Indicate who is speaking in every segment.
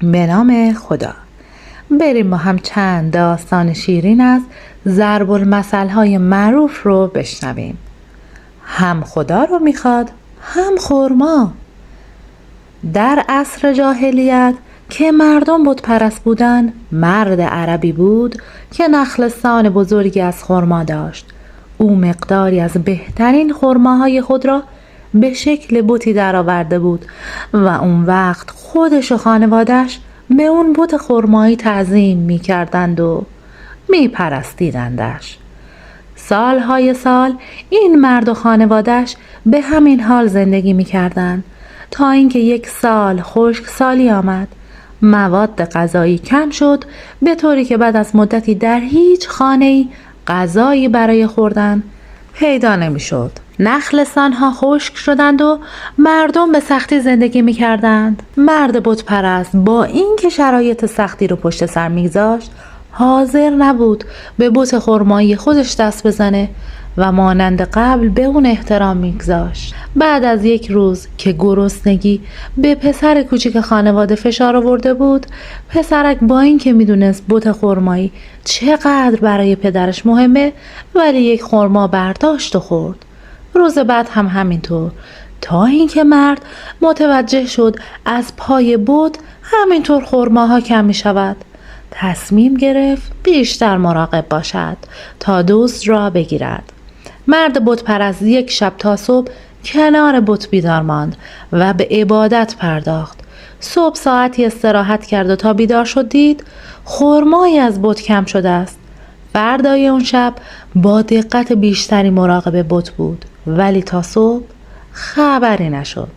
Speaker 1: به نام خدا. بریم با هم چند داستان شیرین از ضرب المثل‌های معروف رو بشنویم. هم خدا رو میخواد هم خرما. در عصر جاهلیت که مردم بت پرست بودن، مرد عربی بود که نخلستان بزرگی از خرما داشت. او مقداری از بهترین خرماهای خود را به شکل بتی درآورده بود و اون وقت خودش و خانوادش به اون بت خرمایی تعظیم می کردند و می پرستیدندش. سالهای سال این مرد و خانوادش به همین حال زندگی می کردند تا اینکه یک سال خشکسالی آمد. مواد غذایی کم شد، به طوری که بعد از مدتی در هیچ خانه‌ای غذایی برای خوردن پیدا نمی شد. نخلستان‌ها خشک شدند و مردم به سختی زندگی می کردند. مرد بت پرست با اینکه شرایط سختی رو پشت سر می گذاشت، حاضر نبود به بت خرمایی خودش دست بزنه و مانند قبل به اون احترام میگذاشت. بعد از یک روز که گرسنگی به پسر کوچیک خانواده فشار آورده بود، پسرک با اینکه میدونست بت خرمایی چقدر برای پدرش مهمه، ولی یک خرما برداشت و خورد. روز بعد هم همینطور، تا اینکه مرد متوجه شد از پای بت همینطور خرماها کم می شود. تصمیم گرفت بیشتر مراقب باشد تا دزد را بگیرد. مرد بت پرست یک شب تا صبح کنار بت بیدار ماند و به عبادت پرداخت. صبح ساعتی استراحت کرد و تا بیدار شد دید خرمایی از بت کم شده است. فردای اون شب با دقت بیشتری مراقب بت بود، ولی تا صبح خبری نشد.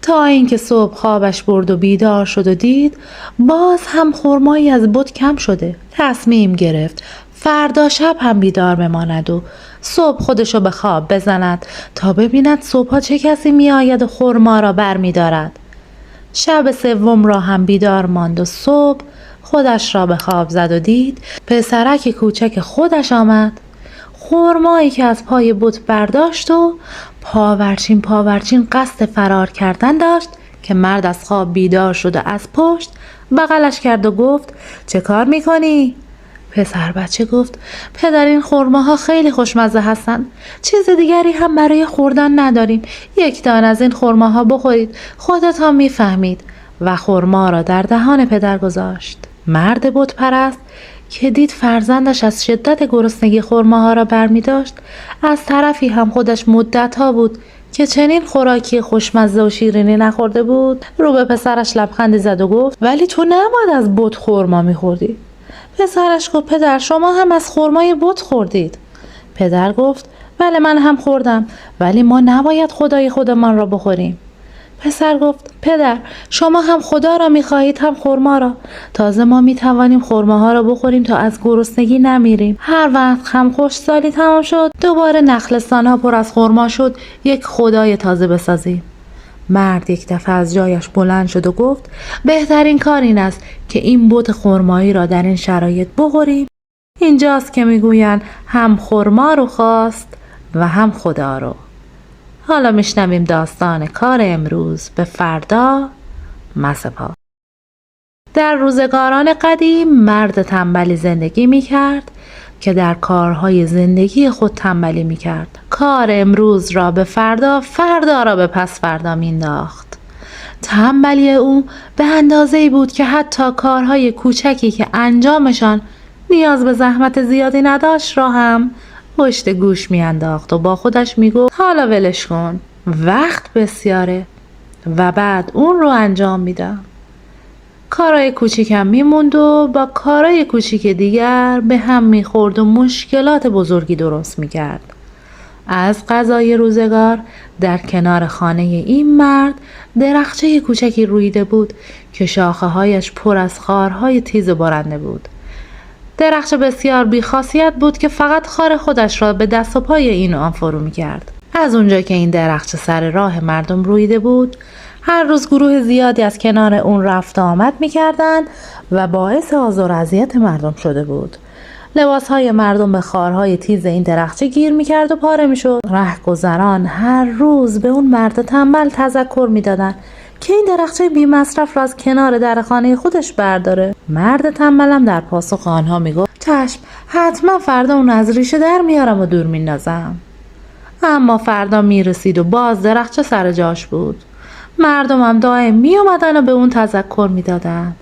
Speaker 1: تا اینکه صبح خوابش برد و بیدار شد و دید باز هم خرمایی از بت کم شده. تصمیم گرفت فردا شب هم بیدار بماند و صبح خودشو به خواب بزند تا ببیند صبحا چه کسی می آید و خرما را بر می دارد. شب سوم را هم بیدار ماند و صبح خودش را به خواب زد و دید پسرک کوچک خودش آمد. خرمایی که از پای بت برداشت و پاورچین قصد فرار کردن داشت که مرد از خواب بیدار شد و از پشت بغلش کرد و گفت چه کار میکنی؟ پسر بچه گفت پدر این خرماها خیلی خوشمزه هستن، چیز دیگری هم برای خوردن نداریم، یک دانه از این خرماها بخورید، خودت هم میفهمید، و خرما را در دهان پدر گذاشت. مرد بت پرست که دید فرزندش از شدت گرسنگی خرماها را برمی داشت، از طرفی هم خودش مدت‌ها بود که چنین خوراکی خوشمزه و شیرینی نخورده بود، رو به پسرش لبخندی زد و گفت ولی تو نباید از بت خرما می‌خوردی. پسرش گفت پدر شما هم از خرمای بت خوردید. پدر گفت بله من هم خوردم، ولی ما نباید خدای خودمان را بخوریم. پسر گفت پدر شما هم خدا را می‌خواهید هم خرما را، تازه ما می‌توانیم خرماها را بخوریم تا از گرسنگی نمیریم. هر وقت هم خشکسالی تمام شد دوباره نخلستان‌ها پر از خرما شد، یک خدای تازه بسازیم. مرد یک دفعه از جایش بلند شد و گفت بهترین کار این است که این بت خرمایی را در این شرایط بخوریم. اینجاست که میگویند هم خرما رو خواست و هم خدا رو. حالا میشنویم داستان کار امروز به فردا مسپار. در روزگاران قدیم مرد تنبلی زندگی میکرد که در کارهای زندگی خود تنبلی میکرد. کار امروز را به فردا، فردا را به پس فردا مینداخت. تنبلی او به اندازه‌ای بود که حتی کارهای کوچکی که انجامشان نیاز به زحمت زیادی نداشت را هم پشت گوش میانداخت و با خودش میگفت حالا ولش کن، وقت بسیاره و بعد اون رو انجام میدم. کارهای کوچیکم میموند و با کارهای کوچیک دیگر به هم میخورد و مشکلات بزرگی درست میکرد. از قضای روزگار در کنار خانه این مرد درخچه کوچکی رویده بود که شاخه هایش پر از خارهای تیز و بارنده بود. درخچه بسیار بی‌خاصیت بود که فقط خار خودش را به دست و پای این و آن فرو می‌کرد. از اونجا که این درخچه سر راه مردم رویده بود، هر روز گروه زیادی از کنار اون رفت آمد می‌کردند و باعث آزار و اذیت مردم شده بود. لباس‌های مردم به خارهای تیز این درخچه گیر می‌کرد و پاره می‌شد. رهگذران هر روز به اون مرد تنبل تذکر می‌دادند که این درخچه بی مصرف را از کنار در خانه خودش برداره. مرد تنبلم در پاسخ آنها میگفت چشم، حتما فردا اون از ریشه در میارم و دور میندازم. اما فردا میرسید و باز درخچه سر جاش بود. مردمم دائم میومدن و به اون تذکر میدادن.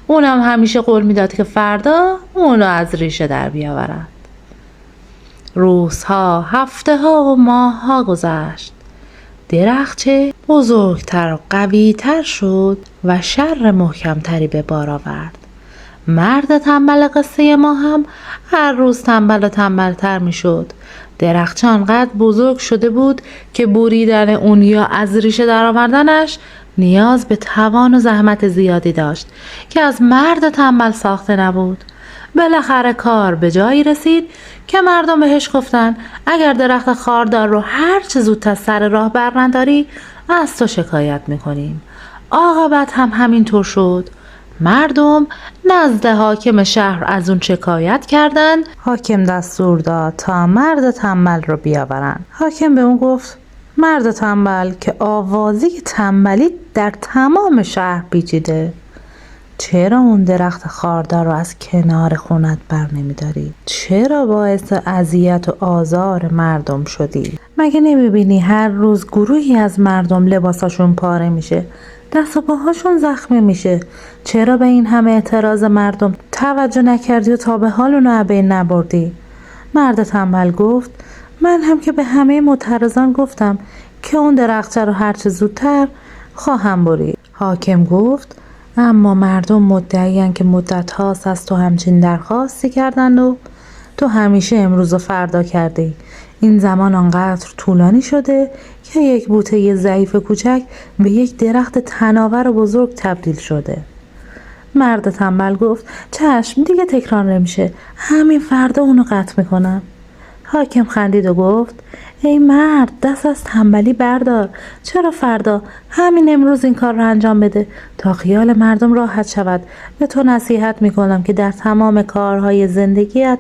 Speaker 1: اونم همیشه قول میداد که فردا اونو از ریشه در بیاورد. روزها، هفته ها و ماه ها گذشت. درخچه بزرگتر و قویتر شد و شر محکمتری به بار آورد. مرد تنبل قصه ما هم هر روز تنبل و تنبلتر می شد. درخچه آنقدر بزرگ شده بود که بریدن اون یا از ریشه در آوردنش نیاز به توان و زحمت زیادی داشت که از مرد تنبل ساخته نبود. بالاخره کار به جایی رسید که مردم بهش گفتن اگر درخت خاردار رو هر چه زودتر سر راه برنداری از تو شکایت میکنیم. عاقبت هم همینطور شد. مردم نزد حاکم شهر از اون شکایت کردند. حاکم دستور داد تا مرد تنبل رو بیاورن. حاکم به اون گفت مرد تنبل که آوازی تنبلی در تمام شهر پیچیده، چرا اون درخت خاردار رو از کنار خونت بر نمیداری؟ چرا باعث اذیت و آزار مردم شدی؟ مگه نمیبینی هر روز گروهی از مردم لباساشون پاره میشه، دست و پاهاشون زخمی میشه؟ چرا به این همه اعتراض مردم توجه نکردی و تا به حال اونو از بین نبردی؟ مرد تنبل گفت من هم که به همه معترضان گفتم که اون درخت رو هر چه زودتر خواهم برید. حاکم گفت اما مردم مدعی‌اند که مدت هاست از تو همچین درخواستی کردند و تو همیشه امروز و فردا کردی. این زمان آنقدر طولانی شده که یک بوته ضعیف کوچک به یک درخت تناور و بزرگ تبدیل شده. مرد تنبل گفت چشم، دیگه تکرار نمیشه، همین فردا اونو قطع میکنم. حاکم خندید و گفت ای مرد، دست از تنبلی بردار. چرا فردا؟ همین امروز این کار رو انجام بده تا خیال مردم راحت شود. به تو نصیحت میکنم که در تمام کارهای زندگیت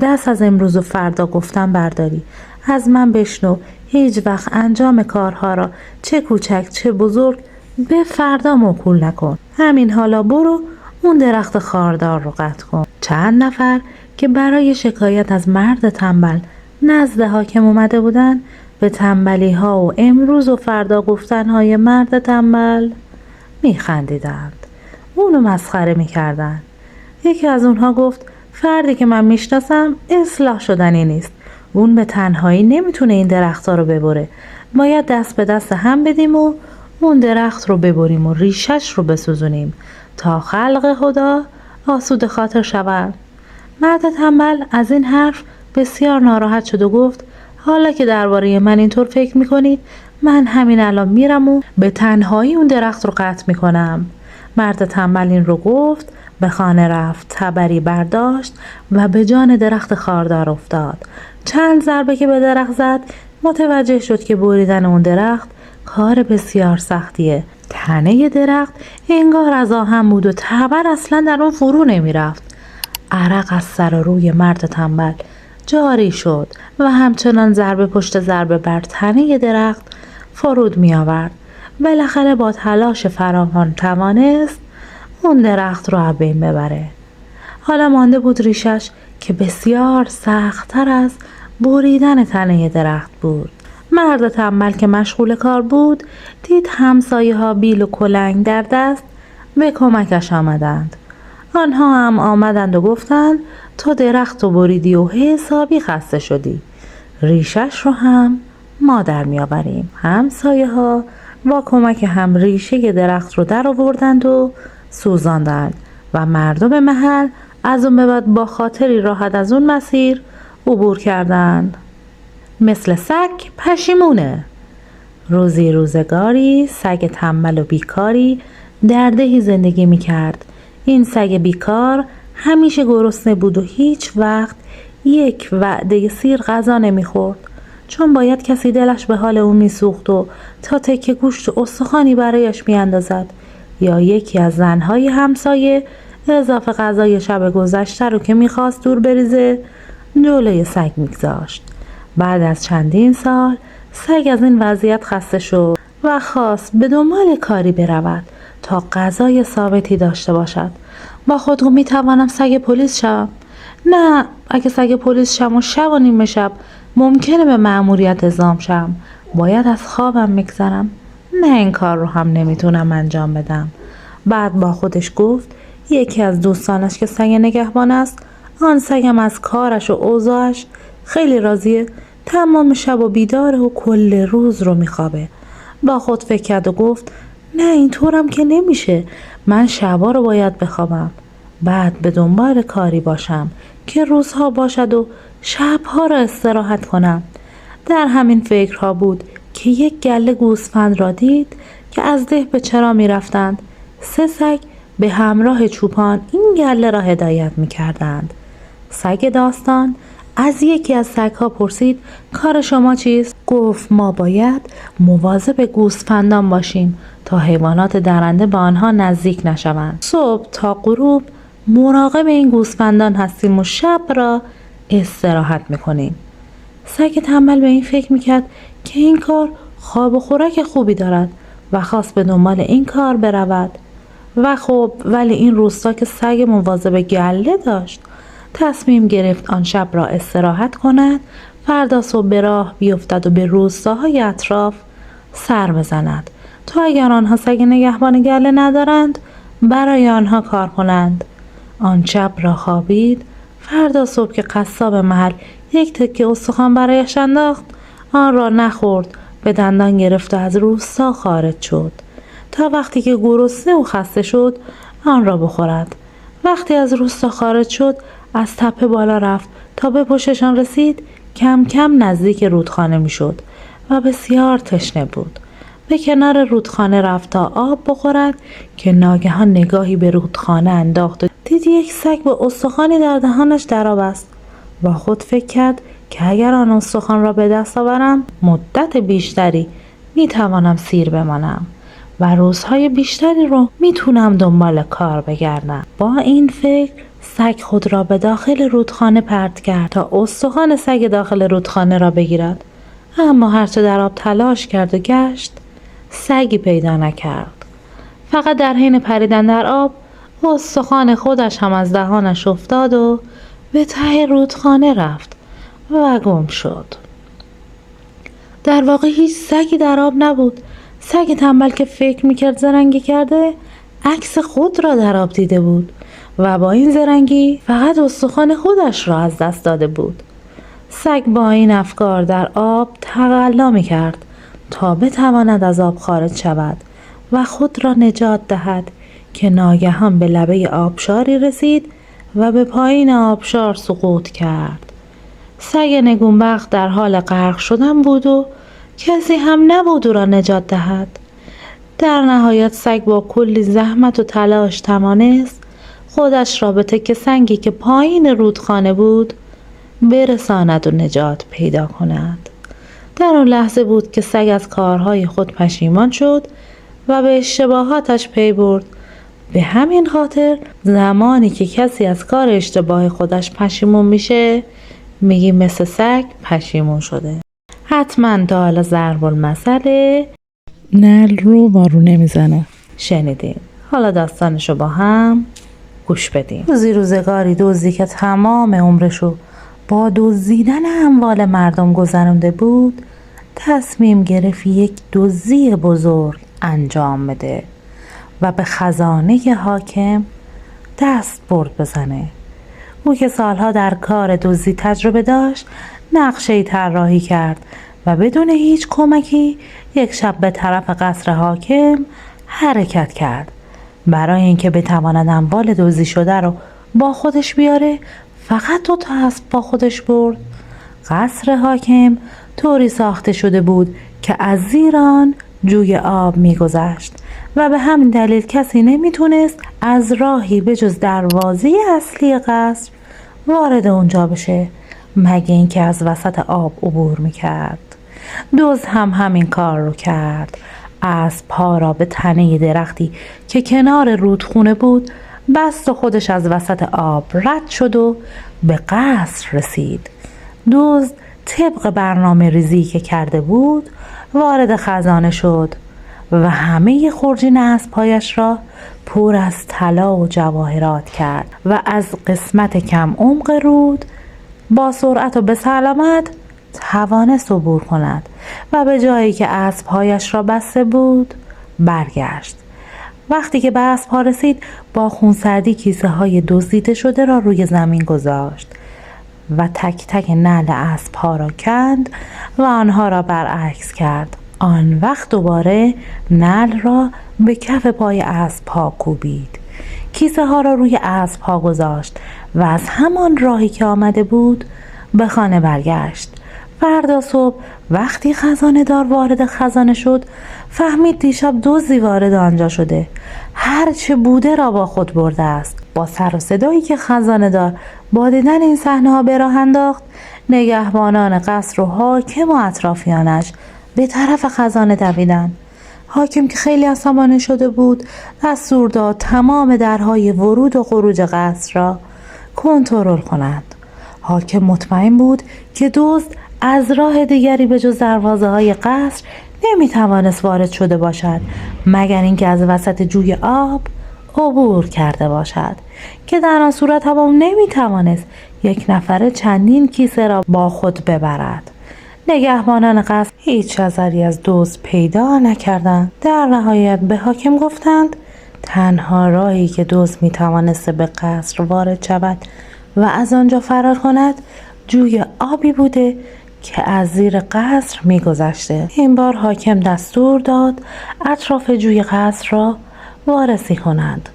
Speaker 1: دست از امروز و فردا گفتن برداری. از من بشنو، هیچ وقت انجام کارها را چه کوچک چه بزرگ به فردا موکول نکن. همین حالا برو اون درخت خاردار رو قطع کن. چند نفر که برای شکایت از مرد تنبل نزد حاکم اومده بودن به تنبلی ها و امروز و فردا گفتن های مرد تنبل میخندیدند، اونو مسخره میکردند. یکی از اونها گفت فردی که من میشناسم اصلاح شدنی نیست. اون به تنهایی نمیتونه این درخت ها رو ببره. باید دست به دست هم بدیم و اون درخت رو ببریم و ریشش رو بسوزونیم تا خلق خدا آسوده خاطر شود. مرد تنبل از این حرف بسیار ناراحت شد و گفت حالا که درباره من اینطور فکر میکنید، من همین الان میرم و به تنهایی اون درخت رو قطع میکنم. مرد تنبل این رو گفت، به خانه رفت، تبری برداشت و به جان درخت خاردار افتاد. چند ضربه که به درخت زد متوجه شد که بریدن اون درخت کار بسیار سختیه. تنه درخت انگار از آهن بود و تبر اصلا در اون فرو نمیرفت. عرق از سر و روی مرد تنبل جاری شد و همچنان ضربه پشت ضربه بر تنه درخت فرود می آورد. بالاخره با تلاش فراوان توانست اون درخت رو از بین ببره. حالا مانده بود ریشش که بسیار سخت‌تر از بریدن تنه درخت بود. مرد تنبل که مشغول کار بود دید همسایه ها بیل و کلنگ در دست به کمکش آمدند. آنها هم آمدند و گفتند تو درخت رو بریدی و حسابی خسته شدی، ریشش رو هم ما در می آوریم. همسایه ها با کمک هم ریشه درخت رو در آوردند و سوزاندند و مردم محل از اون به بعد با خاطری راحت از اون مسیر عبور کردند. مثل سگ پشیمونه. روزی روزگاری سگ تنبل و بیکاری در دهی زندگی می کرد. این سگ بیکار همیشه گرسنه بود و هیچ وقت یک وعده سیر غذا نمیخورد، چون باید کسی دلش به حال اون میسوخت و تا تکه گوشت و استخوانی برایش میاندازد، یا یکی از زنهای همسایه اضافه غذای شب گذشته رو که میخواست دور بریزه جلوی سگ میگذاشت. بعد از چندین سال سگ از این وضعیت خسته شد و خواست به دنبال کاری برود تا غذای ثابتی داشته باشد. با خود گفت میتوانم سگ پلیس شوم. نه، اگه سگ پلیس شم و شب و نیمه شب ممکنه به مأموریت اعزام شم. باید از خوابم میگذرم. نه، این کار رو هم نمیتونم انجام بدم. بعد با خودش گفت یکی از دوستانش که سگ نگهبان است، آن سگم از کارش و اوضاعش خیلی راضیه. تمام شب و بیداره و کل روز رو میخوابه. با خود فکر کرد و گفت نه، اینطورم که نمیشه. من شبا رو باید بخوابم. بعد به دنبال کاری باشم که روزها باشد و شبها را استراحت کنم. در همین فکرها بود که یک گله گوسفند را دید که از ده به چرا می رفتند. 3 سگ به همراه چوپان این گله را هدایت می کردند. سگ داستان از یکی از سگها پرسید کار شما چیست؟ گفت ما باید مواظب گوسفندان باشیم تا حیوانات درنده به آنها نزدیک نشوند. صبح تا غروب مراقب این گوسفندان هستیم و شب را استراحت میکنیم. سگ تنبل به این فکر میکرد که این کار خواب و خوراک خوبی دارد و خواست به دنبال این کار برود. و خب ولی این روستا که سگ مواظب گله داشت، تصمیم گرفت آن شب را استراحت کند، فردا صبح به راه بیفتد و به روستاهای اطراف سر بزند تا اگر آنها سگ نگهبان گله ندارند برای آنها کار کنند. آن شب را خوابید. فردا صبح که قصاب محل یک تکه استخوان برایش انداخت، آن را نخورد، به دندان گرفت و از روستا خارج شد تا وقتی که گرسنه و خسته شد آن را بخورد. وقتی از روستا خارج شد از تپه بالا رفت تا به پشتشان رسید. کم کم نزدیک رودخانه می شد و بسیار تشنه بود. به کنار رودخانه رفت تا آب بخورد که ناگهان نگاهی به رودخانه انداخت و دید یک سگ به استخوانی در دهانش در آب است. با خود فکر کرد که اگر آن استخوان را به دست آورم مدت بیشتری می توانم سیر بمانم و روزهای بیشتری رو می تونم دنبال کار بگردم. با این فکر سگ خود را به داخل رودخانه پرت کرد تا استخوان سگ داخل رودخانه را بگیرد. اما هرچه در آب تلاش کرد و گشت سگی پیدا نکرد. فقط در حین پریدن در آب استخوان خودش هم از دهانش افتاد و به ته رودخانه رفت و گم شد. در واقع هیچ سگی در آب نبود. سگ تنبل که فکر میکرد زرنگی کرده عکس خود را در آب دیده بود و با این زرنگی فقط استخوان خودش را از دست داده بود. سگ با این افکار در آب تقلا میکرد تا بتواند از آب خارج شود و خود را نجات دهد که ناگهان به لبه آبشاری رسید و به پایین آبشار سقوط کرد. سگ نگونبخت در حال غرق شدن بود و کسی هم نبود او را نجات دهد. در نهایت سگ با کلی زحمت و تلاش توانست خودش را به تکه سنگی که پایین رودخانه بود برساند و نجات پیدا کند. در آن لحظه بود که سگ از کارهای خود پشیمان شد و به اشتباهاتش پی برد. به همین خاطر زمانی که کسی از کار اشتباه خودش پشیمون میشه میگی مثل سگ پشیمون شده. حتما تا حالا ضرب المثل نل رو وارو نمیزنه شنیدین. حالا داستانشو با هم گوش بدیم. روزگاری دزدی که تمام عمرشو با دزدیدن اموال مردم گذرانده بود تصمیم گرفت یک دزدی بزرگ انجام بده و به خزانه حاکم دست برد بزنه. او که سالها در کار دزدی تجربه داشت نقشه‌ای طراحی کرد و بدون هیچ کمکی یک شب به طرف قصر حاکم حرکت کرد. برای اینکه بتواند اموال دزدی شده رو با خودش بیاره فقط 2 تا اسب با خودش برد. قصر حاکم طوری ساخته شده بود که از زیر آن جوی آب می‌گذشت و به همین دلیل کسی نمیتونست از راهی به جز دروازه اصلی قصر وارد اونجا بشه مگه اینکه از وسط آب عبور میکرد. دزد هم همین کار رو کرد. اسب‌ها را به تنه درختی که کنار رودخونه بود بست و خودش از وسط آب رد شد و به قصر رسید. دزد طبق برنامه ریزی که کرده بود وارد خزانه شد. و همه خرجین اسب‌هایش را پر از طلا و جواهرات کرد و از قسمت کم عمق رود با سرعت و به سلامت توانست عبور کند و به جایی که اسب‌هایش را بسته بود برگشت. وقتی که به اسب‌ها رسید با خونسردی کیسه های دزدیده شده را روی زمین گذاشت و تک تک نعل اسب‌ها را کند و آنها را برعکس کرد. آن وقت دوباره نعل را به کف پای اسب‌ها کوبید، کیسه ها را روی اسب‌ها گذاشت و از همان راهی که آمده بود به خانه برگشت. فردا صبح وقتی خزانه دار وارد خزانه شد فهمید دیشب دزدی وارد آنجا شده، هر چه بوده را با خود برده است. با سر و صدایی که خزانه دار با دیدن این صحنه ها به راه انداخت، نگهبانان قصر و حاکم و اطرافیانش به طرف خزانه دویدند. حاکم که خیلی عصبانی شده بود دستور داد تمام درهای ورود و خروج قصر را کنترل کنند. حاکم مطمئن بود که دزد از راه دیگری به جز دروازه های قصر نمیتوانست وارد شده باشد مگر اینکه از وسط جوی آب عبور کرده باشد که در آن صورت هم نمیتوانست یک نفره چندین کیسه را با خود ببرد. نگهبانان قصر هیچ اثری از دزد پیدا نکردند. در نهایت به حاکم گفتند تنها راهی که دزد میتوانست به قصر وارد شود و از آنجا فرار کند جوی آبی بوده که از زیر قصر میگذشته. این بار حاکم دستور داد اطراف جوی قصر را وارسی کنند.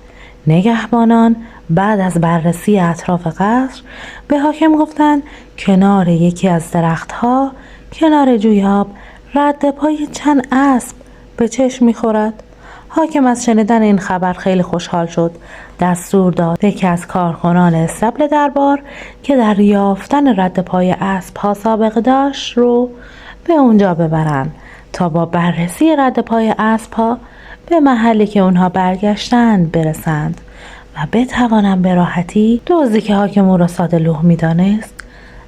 Speaker 1: نگهبانان بعد از بررسی اطراف قصر به حاکم گفتند کنار یکی از درختها کنار جوی آب رد پای چند اسب به چشم میخورد. حاکم از شنیدن این خبر خیلی خوشحال شد. دستور داد یکی از کارکنان استبل دربار که در یافتن رد پای اسب‌ها سابقه داشت رو به اونجا ببرن تا با بررسی رد پای اسب‌ها به محلی که اونها برگشتند برسند و بتوانند به راحتی دزدی که حاکم او را ساده لوح می‌دانست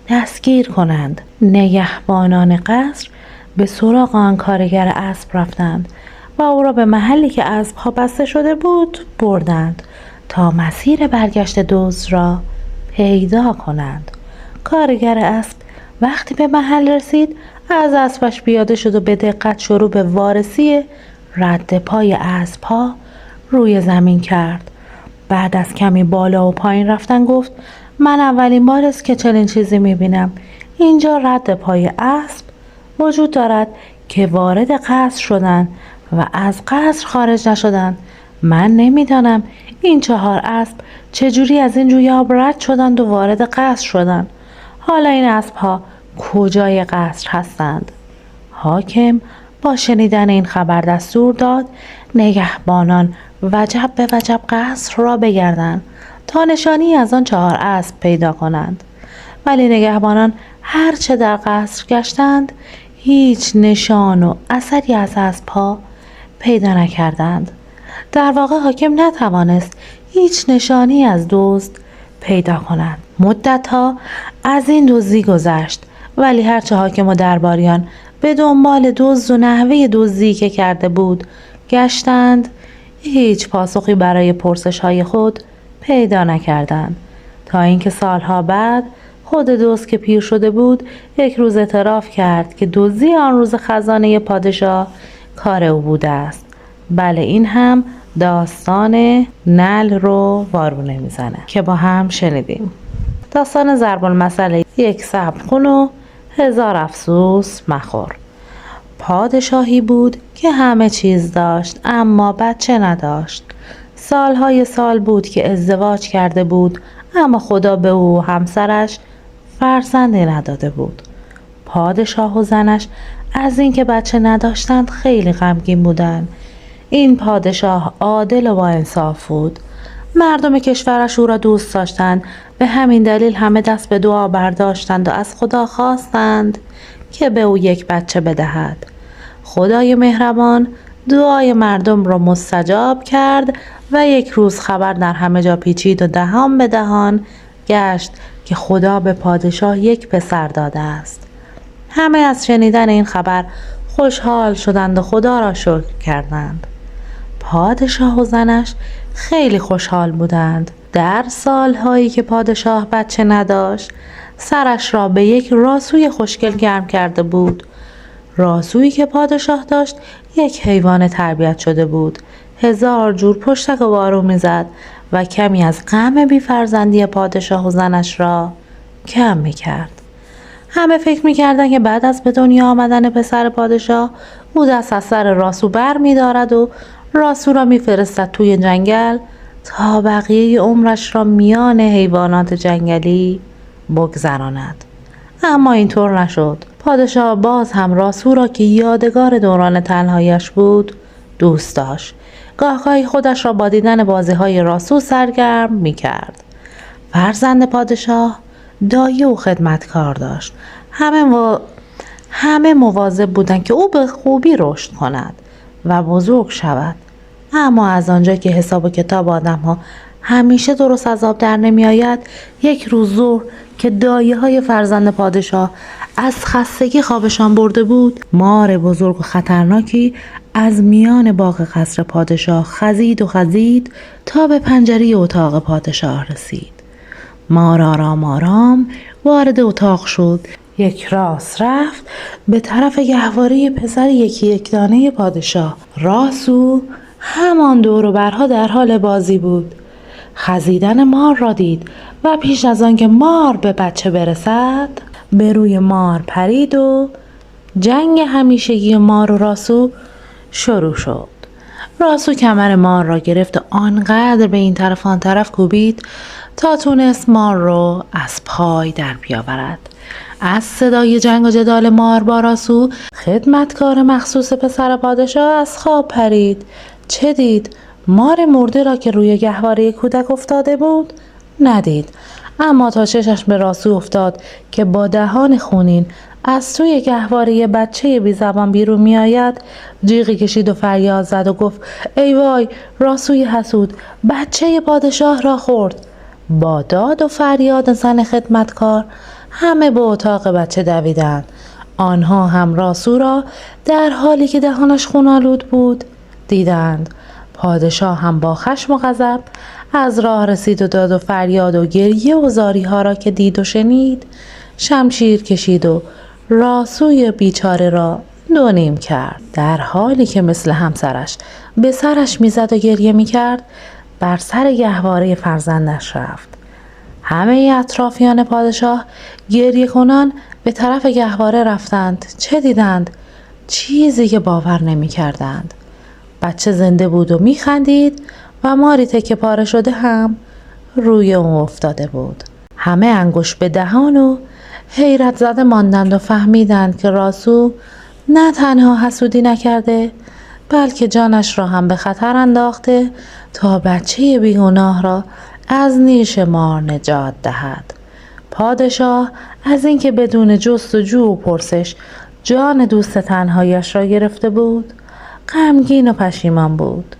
Speaker 1: دستگیر کنند. نگهبانان قصر به سراغ آن کارگر اسب رفتند و او را به محلی که اسب‌ها بسته شده بود بردند تا مسیر برگشت دزد را پیدا کنند. کارگر اسب وقتی به محل رسید از اسبش پیاده شد و به دقت شروع به وارسی رد پای اسب‌ها روی زمین کرد. بعد از کمی بالا و پایین رفتن گفت من اولین بار است که چنین چیزی می‌بینم. اینجا رد پای اسب وجود دارد که وارد قصر شدند و از قصر خارج نشدند. من نمیدانم این 4 اسب چجوری از این جوی آب رد شدند و وارد قصر شدند. حالا این اسب‌ها کجای قصر هستند؟ حاکم با شنیدن این خبر دستور داد نگهبانان وجب به وجب قصر را بگردند تا نشانی از آن 4 اسب پیدا کنند. ولی نگهبانان هرچه در قصر گشتند هیچ نشان و اثری از اسب‌ها پیدا نکردند. در واقع حاکم نتوانست هیچ نشانی از دزد پیدا کند. مدت‌ها از این دزدی گذشت ولی هرچه حاکم و درباریان به دنبال دزد و نحوه دزدی که کرده بود گشتند هیچ پاسخی برای پرسش‌های خود پیدا نکردند تا اینکه سالها بعد خود دزد که پیر شده بود یک روز اعتراف کرد که دزدی آن روز خزانه پادشاه کار او بوده است. بله این هم داستان نعل رو وارونه میزنه که با هم شنیدیم. داستان ضرب المثل یک صبر کن و 1000 افسوس مخور. پادشاهی بود که همه چیز داشت اما بچه نداشت. سالهای سال بود که ازدواج کرده بود اما خدا به او و همسرش فرزندی نداده بود. پادشاه و زنش از اینکه بچه نداشتند خیلی غمگین بودند. این پادشاه عادل و با انصاف بود. مردم کشورش او را دوست داشتند، به همین دلیل همه دست به دعا برداشتند و از خدا خواستند که به او یک بچه بدهد. خدای مهربان دعای مردم را مستجاب کرد و یک روز خبر در همه جا پیچید و دهان به دهان گشت که خدا به پادشاه یک پسر داده است. همه از شنیدن این خبر خوشحال شدند و خدا را شکر کردند. پادشاه و زنش خیلی خوشحال بودند. در سالهایی که پادشاه بچه نداشت، سرش را به یک راسوی خوشگل گرم کرده بود. راسویی که پادشاه داشت یک حیوان تربیت شده بود. 1000 جور پشتک و بارو میزد و کمی از غم بی‌فرزندی پادشاه و زنش را کم میکرد. همه فکر میکردن که بعد از به دنیا آمدن پسر پادشاه، او دست از سر راسو بر میدارد و راسو را میفرستد توی جنگل تا بقیه عمرش را میان حیوانات جنگلی بگذراند. اما اینطور نشد. پادشاه باز هم راسو را که یادگار دوران تنهاییش بود دوست داشت. گاهگاهی خودش را با دیدن بازی‌های راسو سرگرم می‌کرد. فرزند پادشاه دایه و خدمتکار داشت. همه مواظب بودند که او به خوبی رشد کند و بزرگ شود. اما از آنجا که حساب و کتاب آدم‌ها همیشه درست از آب در نمی آید، یک روز ظهر که دایه های فرزند پادشاه از خستگی خوابشان برده بود، مار بزرگ و خطرناکی از میان باغ قصر پادشاه خزید تا به پنجره اتاق پادشاه رسید. مار آرام آرام وارد اتاق شد. یک راست رفت به طرف گهواره پسر یک دانه پادشاه. راسو همان دور و برها در حال بازی بود. خزیدن مار را دید و پیش از آن که مار به بچه برسد به روی مار پرید و جنگ همیشگی مار و راسو شروع شد. راسو کمر مار را گرفت و آنقدر به این طرف آن طرف کوبید تا تونست مار رو از پای در بیاورد. از صدای جنگ و جدال مار با راسو، خدمتکار مخصوص پسر پادشاه از خواب پرید. چه دید؟ مار مرده را که روی گهواره کودک افتاده بود ندید، اما تا چشش به راسو افتاد که با دهان خونین از توی گهواره بچه بی زبان بیرون می آید، جیغی کشید و فریاد زد و گفت ای وای، راسوی حسود بچه پادشاه را خورد. با داد و فریاد زن خدمتکار همه به اتاق بچه دویدند. آنها هم راسو را در حالی که دهانش خون‌آلود بود دیدند. پادشاه هم با خشم و غضب از راه رسید و داد و فریاد و گریه و زاری ها را که دید و شنید، شمشیر کشید و راسوی بیچاره را 2 نیم کرد. در حالی که مثل همسرش به سرش میزد و گریه میکرد، بر سر گهواره فرزندش رفت. همه اطرافیان پادشاه گریه کنان به طرف گهواره رفتند. چه دیدند؟ چیزی که باور نمی کردند. بچه زنده بود و می خندید و ماری تکه پاره شده هم روی اون افتاده بود. همه انگشت به دهان و حیرت زده ماندند و فهمیدند که راسو نه تنها حسودی نکرده، بلکه جانش را هم به خطر انداخته تا بچه بیگناه را از نیش مار نجات دهد. پادشاه از اینکه بدون جستجو و پرسش جان دوست تنهایش را گرفته بود غمگین و پشیمان بود،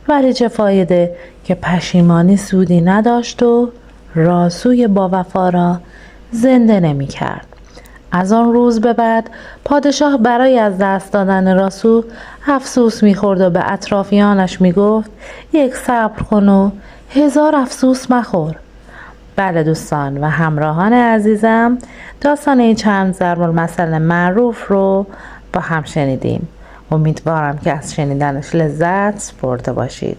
Speaker 1: ولی چه فایده که پشیمانی سودی نداشت و راسوی با وفا را زنده نمی کرد. از آن روز به بعد پادشاه برای از دست دادن راسو افسوس می خورد و به اطرافیانش می گفت یک صبر کن و 1000 افسوس مخور. بله دوستان و همراهان عزیزم، داستان این چند ضرب‌المثل معروف رو با هم شنیدیم. امیدوارم که از شنیدنش لذت برده باشید.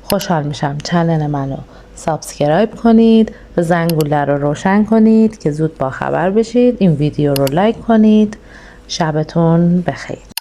Speaker 1: خوشحال میشم چنل منو سابسکرایب کنید و زنگوله رو روشن کنید که زود با خبر بشید. این ویدیو رو لایک کنید. شبتون بخیر.